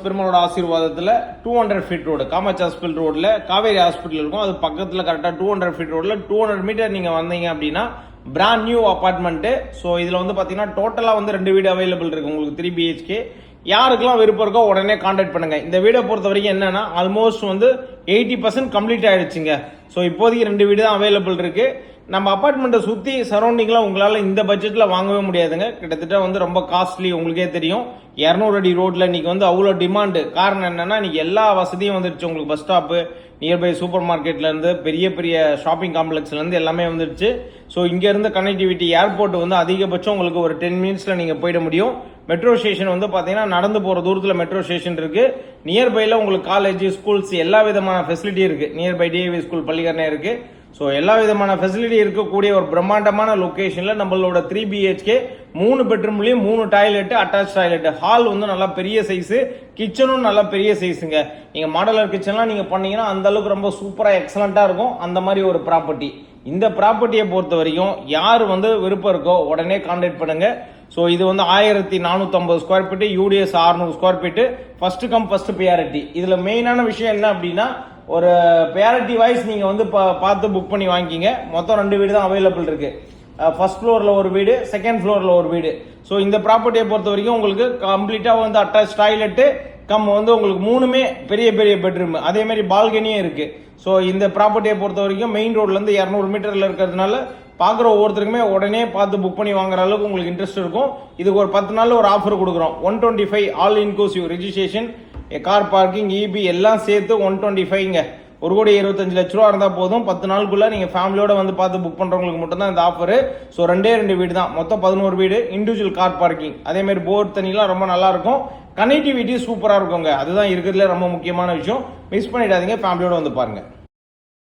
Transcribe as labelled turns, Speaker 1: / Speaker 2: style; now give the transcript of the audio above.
Speaker 1: பெருமாளோட ஆசீர்வாதத்தில் 200 feet road Kamakshi hospital ரோடில் Kaveri hospital இருக்கும். அது பக்கத்தில் கரெக்டாக 200 ஃபீட் ரோடில் 200 மீட்டர் நீங்கள் வந்தீங்க அப்படின்னா பிராண்ட் நியூ அப்பார்ட்மெண்ட்டு. ஸோ இதில் வந்து பார்த்தீங்கன்னா டோட்டலாக வந்து 2 வீடு அவைலபிள் இருக்குது உங்களுக்கு 3 BHK. யாருக்கெல்லாம் விருப்பம் இருக்கோ உடனே கான்டாக்ட் பண்ணுங்க. இந்த வீடை பொறுத்த வரைக்கும் என்னன்னா ஆல்மோஸ்ட் வந்து 80% கம்ப்ளீட் ஆயிடுச்சுங்க. ஸோ இப்போதைக்கு 2 வீடு தான் அவைலபிள் இருக்கு. நம்ம அப்பார்ட்மெண்ட்டை சுற்றி சரௌண்டிங்லாம் உங்களால் இந்த பட்ஜெட்டில் வாங்கவே முடியாதுங்க. கிட்டத்தட்ட வந்து ரொம்ப காஸ்ட்லி. உங்களுக்கே தெரியும் 200 அடி ரோட்டில் இன்னைக்கு வந்து அவ்வளோ டிமாண்டு. காரணம் என்னன்னா இன்னைக்கு எல்லா வசதியும் வந்துடுச்சு. உங்களுக்கு பஸ் ஸ்டாப்பு, நியர்பை சூப்பர் மார்க்கெட்லேருந்து பெரிய பெரிய ஷாப்பிங் காம்ப்ளெக்ஸ்லேருந்து எல்லாமே வந்துடுச்சு. ஸோ இங்கேருந்து கனெக்டிவிட்டி ஏர்போர்ட் வந்து அதிகபட்சம் உங்களுக்கு ஒரு 10 மினிட்ஸில் நீங்கள் போயிட முடியும். மெட்ரோ ஸ்டேஷன் வந்து பார்த்தீங்கன்னா நடந்து போகிற தூரத்தில் மெட்ரோ ஸ்டேஷன் இருக்குது. நியர்பையில் உங்களுக்கு காலேஜ், ஸ்கூல்ஸ் எல்லா விதமான ஃபெசிலிட்டி இருக்குது. நியர்பை DAV ஸ்கூல் பள்ளிக்கரணை இருக்குது. ஸோ எல்லா விதமான ஃபெசிலிட்டி இருக்கக்கூடிய ஒரு பிரம்மாண்டமான லொக்கேஷனில் நம்மளோட 3 BHK 3 பெட்ரூம்லேயும் 3 toilet, attach toilet, hall வந்து நல்லா பெரிய சைஸு, கிச்சனும் நல்லா பெரிய சைஸுங்க. நீங்கள் மாடலர் கிச்சன்லாம் நீங்கள் பண்ணீங்கன்னா அந்த அளவுக்கு ரொம்ப சூப்பராக எக்ஸலண்ட்டாக இருக்கும். அந்த மாதிரி ஒரு ப்ராப்பர்ட்டி. இந்த ப்ராப்பர்ட்டியை பொறுத்த வரைக்கும் யார் வந்து விருப்பம் இருக்கோ உடனே கான்டாக்ட் பண்ணுங்க. ஸோ இது வந்து 1450 square feet, UDS 600 square feet, first come first priority. இதில் மெயினான விஷயம் என்ன அப்படின்னா ஒரு ப்ரியாரிட்டி வைஸ் நீங்கள் வந்து பார்த்து புக் பண்ணி வாங்கிக்கிங்க. மொத்தம் 2 வீடு தான் அவைலபிள் இருக்கு. ஃபர்ஸ்ட் ஃப்ளோரில் ஒரு வீடு, செகண்ட் ஃப்ளோரில் ஒரு வீடு. ஸோ இந்த ப்ராப்பர்ட்டியை பொறுத்த வரைக்கும் உங்களுக்கு கம்ப்ளீட்டாக வந்து அட்டாச் டாய்லெட்டு கம் வந்து உங்களுக்கு 3மே பெரிய பெரிய பெட்ரூம், அதே மாதிரி பால்கனியும் இருக்கு. ஸோ இந்த ப்ராப்பர்ட்டியை பொறுத்த வரைக்கும் மெயின் ரோட்லேருந்து 200 மீட்டரில் இருக்கிறதுனால பார்க்குற ஒவ்வொருத்தருக்குமே உடனே பார்த்து புக் பண்ணி வாங்குற அளவுக்கு உங்களுக்கு இன்ட்ரெஸ்ட் இருக்கும். இதுக்கு ஒரு 10 நாள் ஒரு ஆஃபர் கொடுக்குறோம். 125 all inclusive registration, car parking, EB எல்லாம் சேர்த்து 125ங்க. 1,25,00,000 இருந்தால் போதும். 10 நாளுக்குள்ள நீங்கள் ஃபேமிலியோட வந்து பார்த்து புக் பண்ணுறவங்களுக்கு மட்டும் தான் இந்த ஆஃபர். ஸோ 2 வீடு தான், மொத்தம் 11 வீடு, இண்டிவிஜுவல் கார் பார்க்கிங், அதே மாதிரி போர் தண்ணிலாம் ரொம்ப நல்லா இருக்கும். கனெக்டிவிட்டி சூப்பராக இருக்குங்க. அதுதான் இருக்கிறதுல ரொம்ப முக்கியமான விஷயம். மிஸ் பண்ணிடாதீங்க, ஃபேமிலியோட வந்து பாருங்க.